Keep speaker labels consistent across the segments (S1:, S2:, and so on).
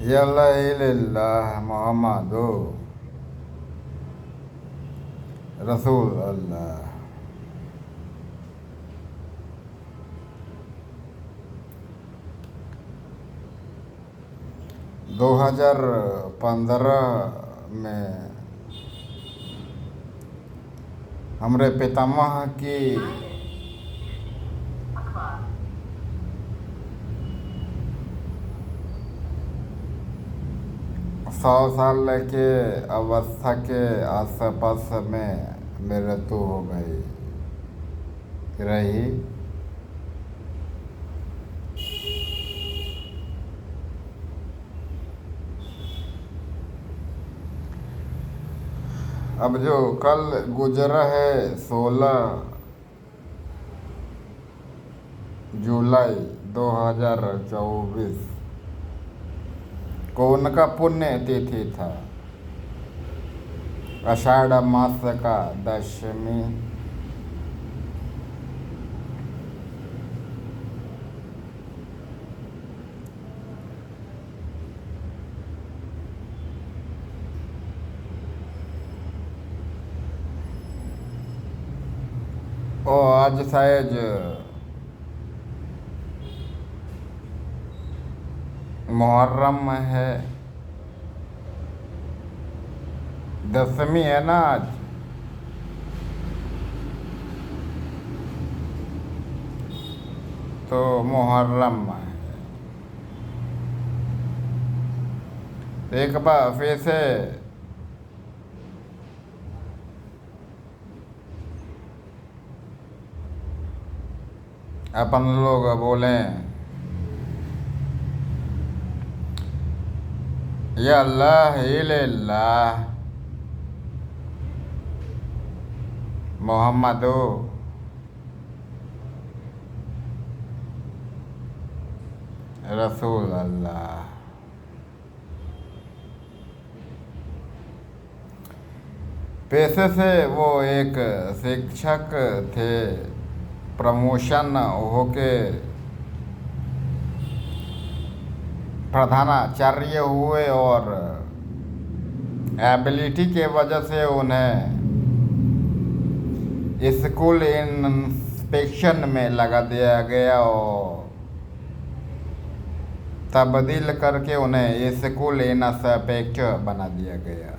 S1: Yalla इल्लल्लाह मोहम्मदो रसूल अल्लाह। 2015 में हमारे पितामह की 100 साल के अवस्था के आसपास में मृत्यु हो गई रही। अब जो कल गुजरा है 16 जुलाई 2024 को उनका पुण्य तिथि था। आषाढ़ मास का दशमी। और आज शायद मुहर्रम है, दशमी है ना आज। तो मुहर्रम है। एक बार फिर से अपन लोग बोलें या अल्लाह इल्लल्लाह मोहम्मदो रसूल अल्लाह। पेशे से वो एक शिक्षक थे। प्रमोशन होके प्रधानाचार्य हुए और एबिलिटी के वजह से उन्हें स्कूल इंस्पेक्शन में लगा दिया गया और तब्दील करके उन्हें स्कूल इंस्पेक्टर बना दिया गया।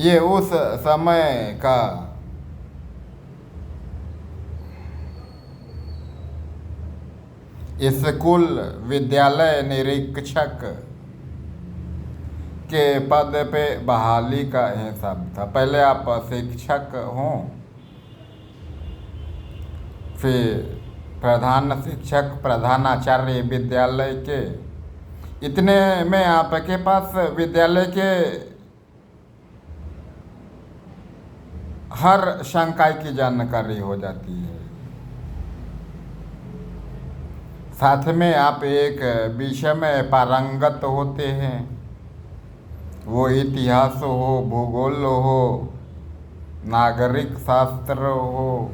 S1: ये उस समय का स्कूल विद्यालय निरीक्षक के पद पे बहाली का हिसाब था। पहले आप शिक्षक हों, फिर प्रधान शिक्षक, प्रधानाचार्य विद्यालय के। इतने में आपके पास विद्यालय के हर संकाय की जानकारी हो जाती है। साथ में आप एक विषय में पारंगत होते हैं। वो इतिहास हो, भूगोल हो, नागरिक शास्त्र हो,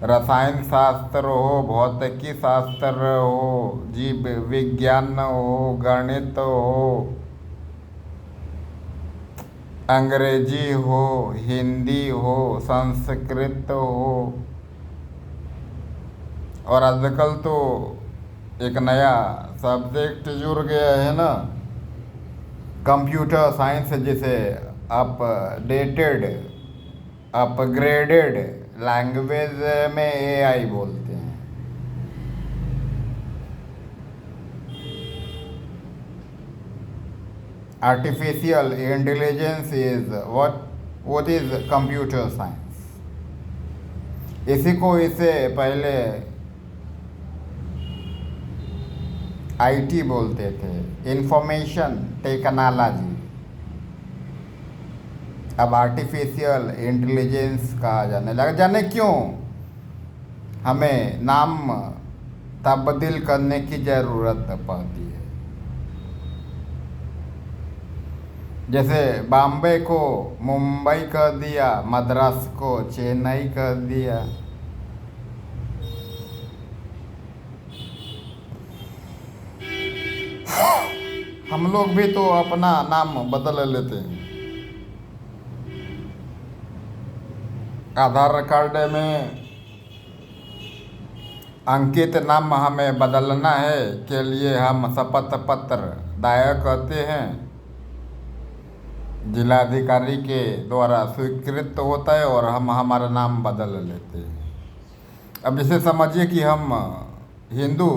S1: रसायन शास्त्र हो, भौतिकी शास्त्र हो, जीव विज्ञान हो, गणित हो, अंग्रेजी हो, हिंदी हो, संस्कृत हो। और आजकल तो एक नया सब्जेक्ट जुड़ गया है ना, कंप्यूटर साइंस, जिसे अपडेटेड अपग्रेडेड लैंग्वेज में एआई बोलते हैं। Artificial intelligence is what is computer science. इसी को इससे पहले आईटी बोलते थे, इंफॉर्मेशन टेक्नोलॉजी। अब आर्टिफिशियल इंटेलिजेंस कहा जाने लगा। जाने क्यों हमें नाम तब्दील करने की ज़रूरत पड़ती है। जैसे बॉम्बे को मुंबई कर दिया, मद्रास को चेन्नई कर दिया। हम लोग भी तो अपना नाम बदल लेते हैं। आधार कार्ड में अंकित नाम हमें बदलना है के लिए हम शपथ पत्र दायर करते हैं, जिलाधिकारी के द्वारा स्वीकृत होता है और हम हमारा नाम बदल लेते हैं। अब जैसे समझिए कि हम हिंदू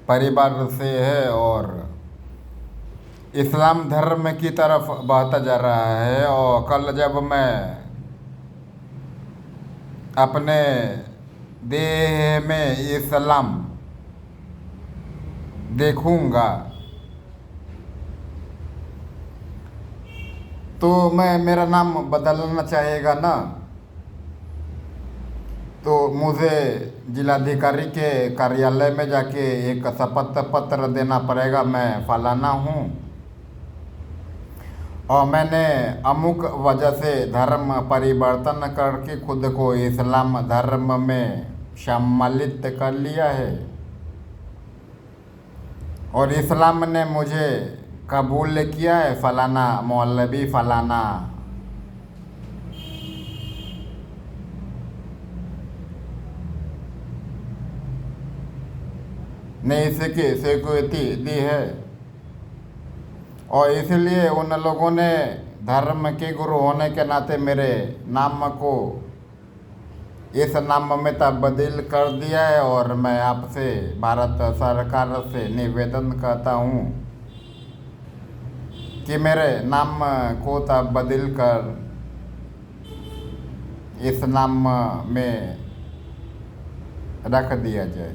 S1: परिवार से है और इस्लाम धर्म की तरफ बढ़ता जा रहा है, और कल जब मैं अपने देह में इस्लाम देखूंगा तो मेरा नाम बदलना चाहेगा ना, तो मुझे जिलाधिकारी के कार्यालय में जाके एक शपथ पत्र देना पड़ेगा, मैं फलाना हूँ और मैंने अमुक वजह से धर्म परिवर्तन करके खुद को इस्लाम धर्म में सम्मिलित कर लिया है और इस्लाम ने मुझे कबूल किया है, फलाना मौलवी फलाना। ने इसकी स्वीकृति दी है और इसलिए उन लोगों ने धर्म के गुरु होने के नाते मेरे नाम को इस नाम में तब्दील कर दिया है और मैं आपसे भारत सरकार से निवेदन करता हूँ कि मेरे नाम को तब्दील कर इस नाम में रख दिया जाए।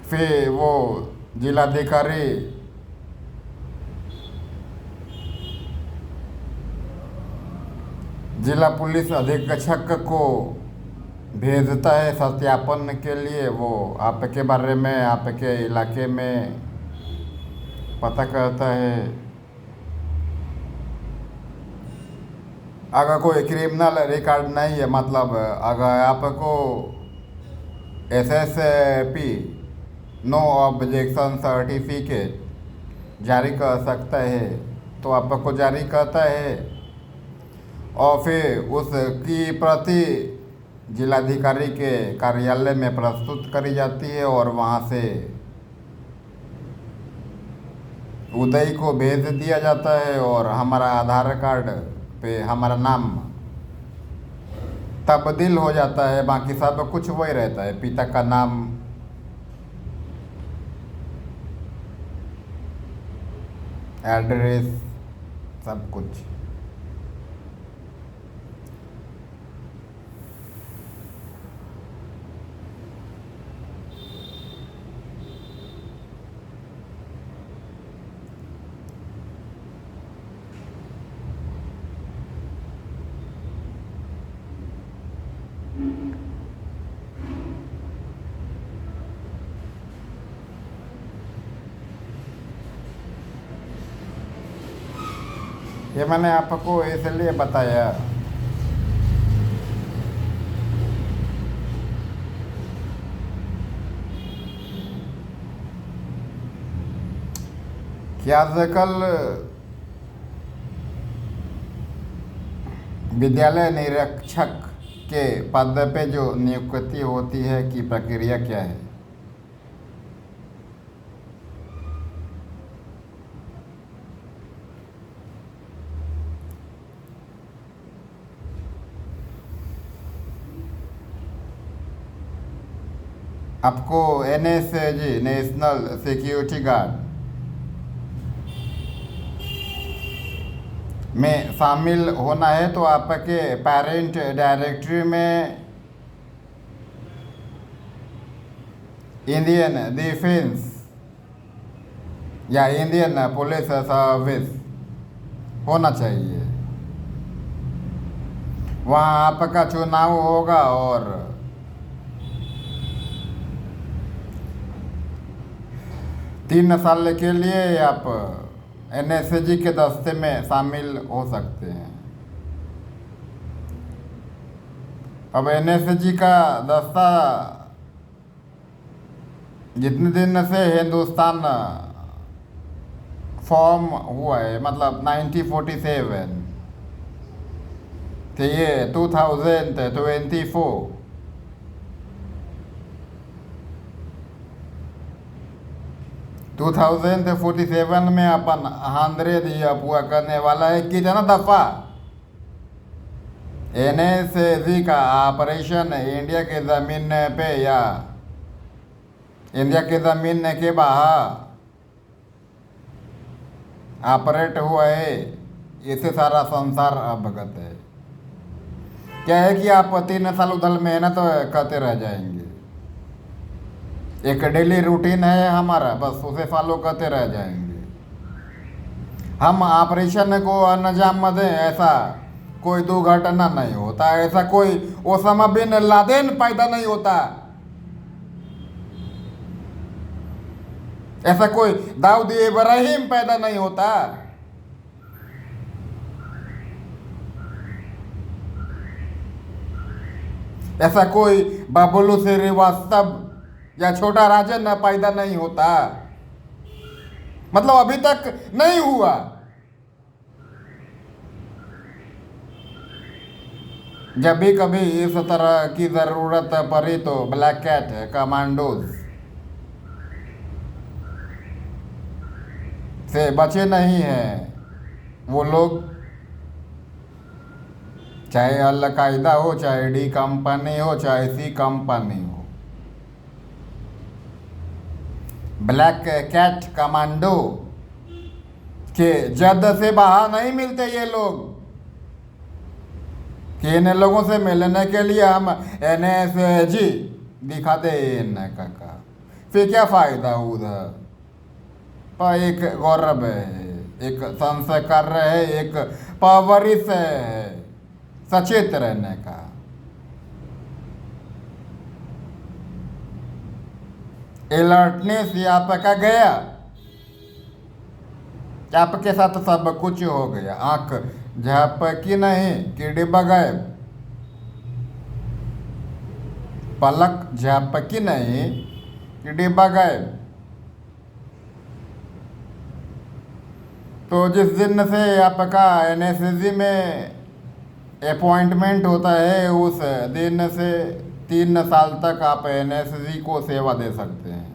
S1: फिर वो जिलाधिकारी जिला पुलिस अधीक्षक को भेजता है सत्यापन के लिए। वो आपके बारे में आपके इलाके में पता करता है। अगर कोई क्रिमिनल रिकॉर्ड नहीं है, मतलब अगर आपको एसएसपी नो ऑब्जेक्शन सर्टिफिकेट जारी कर सकता है तो आपको जारी करता है और फिर उसकी प्रति जिलाधिकारी के कार्यालय में प्रस्तुत करी जाती है और वहाँ से उदय को भेज दिया जाता है और हमारा आधार कार्ड पे हमारा नाम तब्दील हो जाता है। बाकी सब कुछ वही रहता है, पिता का नाम, एड्रेस, सब कुछ। ये मैंने आपको इसलिए बताया कि आजकल विद्यालय निरीक्षक के पद पे जो नियुक्ति होती है की प्रक्रिया क्या है। आपको NSG नेशनल सिक्योरिटी गार्ड में शामिल होना है तो आपके पेरेंट डायरेक्टरी में इंडियन डिफेंस या इंडियन पुलिस सर्विस होना चाहिए। वहाँ आपका चुनाव होगा और 3 साल के लिए आप NSG के दस्ते में शामिल हो सकते हैं। अब NSG का दस्ता जितने दिन से हिंदुस्तान फॉर्म हुआ है, मतलब 1947, तो ये 2024 2047 में अपन 100 ईयर पूरा करने वाला है। कितना दफ़ा NSAC का ऑपरेशन इंडिया के ज़मीन पे या इंडिया के ज़मीन के बाहर ऑपरेट हुआ है, इससे सारा संसार अवगत है। क्या है कि आप 3 साल उधर मेहनत करते रह जाएंगे। एक डेली रूटीन है हमारा, बस उसे फॉलो करते रह जाएंगे। हम ऑपरेशन को अंजाम दें, ऐसा कोई दुर्घटना नहीं होता, ऐसा कोई ओसामा बिन लादेन पैदा नहीं होता, ऐसा कोई दाऊद इब्राहिम पैदा नहीं होता, ऐसा कोई बबलू श्रीवास्तव या छोटा राजन पैदा नहीं होता। मतलब अभी तक नहीं हुआ। जब भी कभी इस तरह की ज़रूरत पड़ी तो ब्लैक कैट कमांडोज से बचे नहीं हैं वो लोग, चाहे अल-कायदा हो, चाहे डी कंपनी हो, चाहे सी कंपनी हो। ब्लैक कैट कमांडो के जद से बाहर नहीं मिलते ये लोग, कि इन लोगों से मिलने के लिए हम NSG दिखा दे इनका का, फिर क्या फ़ायदा उधर पर। एक गौरव है, एक संस्कार है, एक परवरिश है सचेत रहने का। अलर्टनेस आपका गया, आपके साथ सब कुछ हो गया। आंख झपकी नहीं कि डिब्बा गायब, पलक झपकी नहीं कि डिब्बा गायब। तो जिस दिन से आपका NSG में अपॉइंटमेंट होता है, उस दिन से 3 साल तक आप NSG को सेवा दे सकते हैं।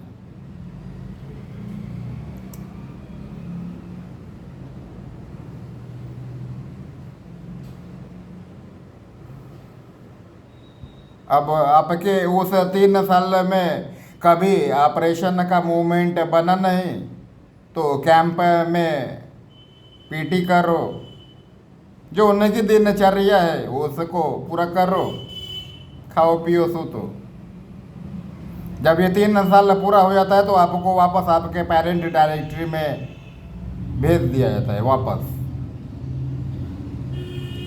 S1: अब आपके उस 3 साल में कभी ऑपरेशन का मूवमेंट बना नहीं तो कैंप में PT करो, जो उनकी दिनचर्या है उसको पूरा करो, खाओ पियो सूतो। जब ये 3 साल पूरा हो जाता है तो आपको वापस आपके पेरेंट डायरेक्टरी में भेज दिया जाता है वापस।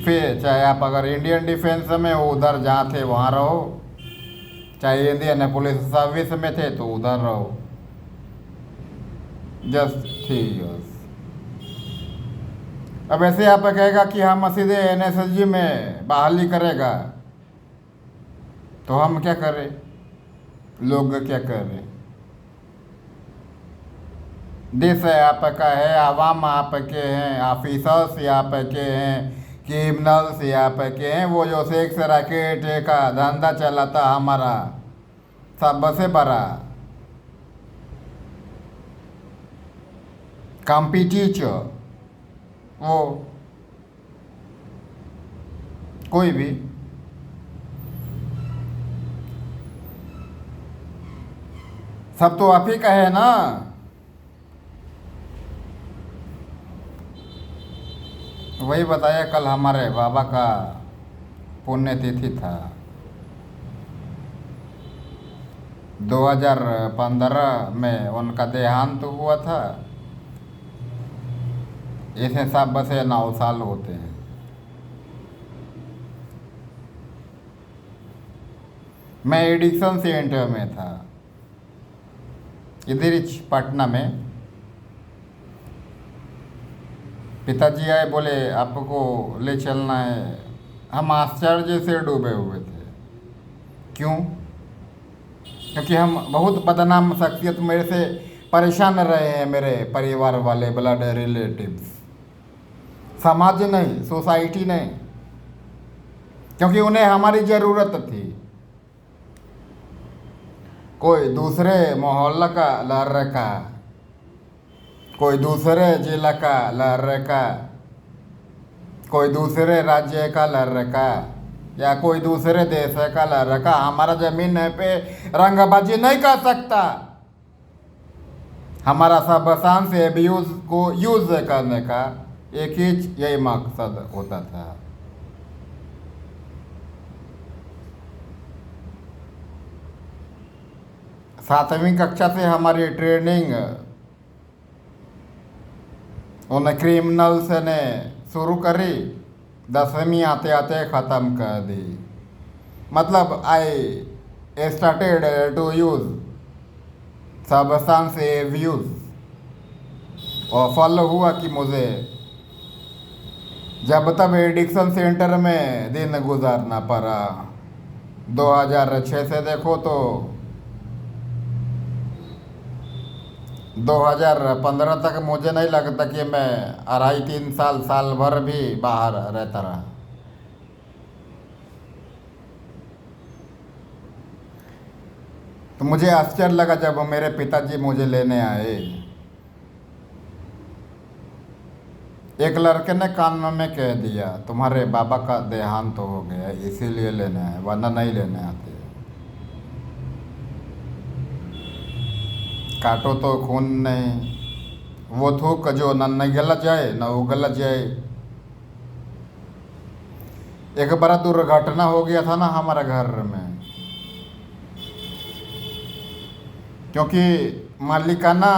S1: फिर चाहे आप अगर इंडियन डिफेंस में हो, उधर जहाँ थे वहाँ रहो, चाहे इंडियन पुलिस सर्विस में थे तो उधर रहो। जस्ट ठीक। अब ऐसे आप कहेगा कि हम सीधे NSG में बहाली करेगा, तो हम क्या करें, लोग क्या करें। देश आपका है, आवाम आपके हैं, ऑफिसर्स आपके हैं, क्रिमिनल्स आपके हैं। वो जो सेक्स रैकेट का धंधा चलाता हमारा सबसे बड़ा कॉम्पिटिटर, वो कोई भी सब तो आप ही का है ना। वही बताया, कल हमारे बाबा का पुण्यतिथि था। 2015 में उनका देहांत हुआ था। इस हिसाब से 9 साल होते हैं। मैं एडिक्शन सेंटर में था इधर पटना में। पिताजी आए, बोले आपको ले चलना है। हम आश्चर्य से डूबे हुए थे। क्यों? क्योंकि हम बहुत बदनाम शख्सियत, मेरे से परेशान रहे हैं मेरे परिवार वाले, ब्लड रिलेटिव्स, समाज नहीं, सोसाइटी नहीं, क्योंकि उन्हें हमारी ज़रूरत थी। कोई दूसरे मोहल्ला का लड़का, कोई दूसरे जिला का लड़का, कोई दूसरे राज्य का लड़का या कोई दूसरे देश का लड़का हमारा ज़मीन पे रंगबाजी नहीं कर सकता। हमारा सब शान से अब्यूज़ को यूज़ करने का एक ही यही मकसद होता था। सातवीं कक्षा से हमारी ट्रेनिंग उन क्रिमिनल्स ने शुरू करी, 10वीं आते आते ख़त्म कर दी। मतलब I started to use substance abuse, और फल हुआ कि मुझे जब तब एडिक्शन सेंटर में दिन गुजारना पड़ा। 2006 से देखो तो 2015 तक मुझे नहीं लगता कि मैं 2.5-3 साल भर भी बाहर रहता रहा। तो मुझे आश्चर्य लगा जब मेरे पिताजी मुझे लेने आए। एक लड़के ने कान में कह दिया, तुम्हारे बाबा का देहांत हो गया इसीलिए लेने आए, वरना नहीं लेने आते। काटो तो खून नहीं, वो थूक जो न गला जाए न उगल जाए। एक बड़ा दुर्घटना हो गया था ना हमारे घर में, क्योंकि मालिकाना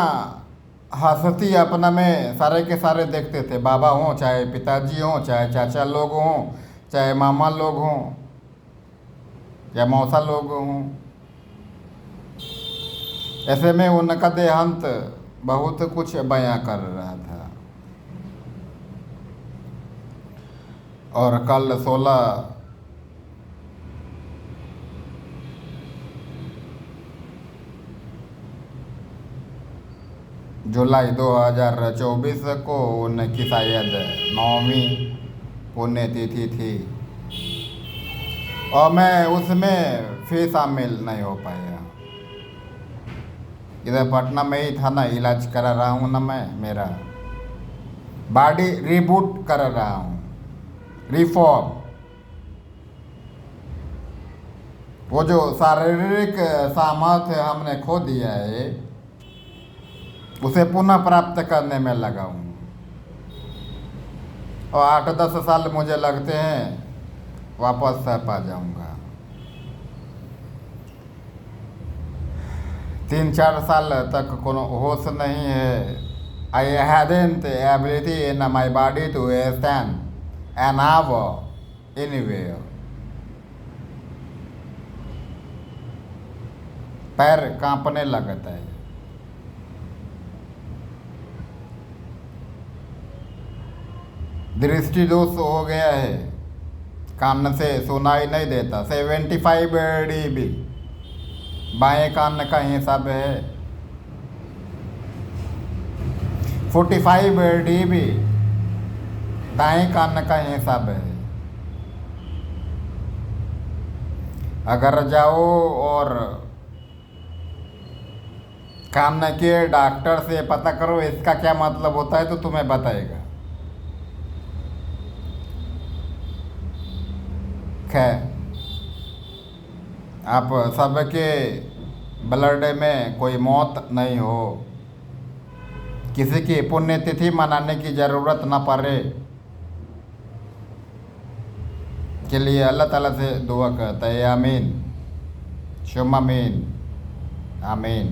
S1: हंसती अपना में सारे के सारे देखते थे, बाबा हों चाहे पिताजी हों चाहे चाचा लोग हों चाहे मामा लोग हों या मौसा लोग हों। ऐसे में उनका देहांत बहुत कुछ बयां कर रहा था। और कल 16 जुलाई 2024 को उनकी शायद 9वीं पुण्यतिथि थी, और मैं उसमें फिर शामिल नहीं हो पाया। इधर पटना में ही था ना, इलाज करा रहा हूँ ना मैं, मेरा बॉडी रिबूट कर रहा हूँ, रिफॉर्म। वो जो शारीरिक सामर्थ्य हमने खो दिया है उसे पुनः प्राप्त करने में लगा हूँ। और 8-10 साल मुझे लगते हैं वापस पा जाऊँगा। 3-4 साल तक कोनो होश नहीं है। आई hadn't ability in my body to stand an hour anywhere। पैर कांपने लगता है। दृष्टि दोष हो गया है, कान से सुनाई नहीं देता। 75 dB बाएं कान का हिसाब है, 45 dB दाएं कान का हिसाब है। अगर जाओ और कान के डॉक्टर से पता करो इसका क्या मतलब होता है तो तुम्हें बताएगा। खैर, आप सबके ब्लड में कोई मौत नहीं हो, किसी की पुण्यतिथि मनाने की ज़रूरत न पड़े के लिए अल्लाह ताला से दुआ करता है। आमीन, शुम आमीन, आमीन।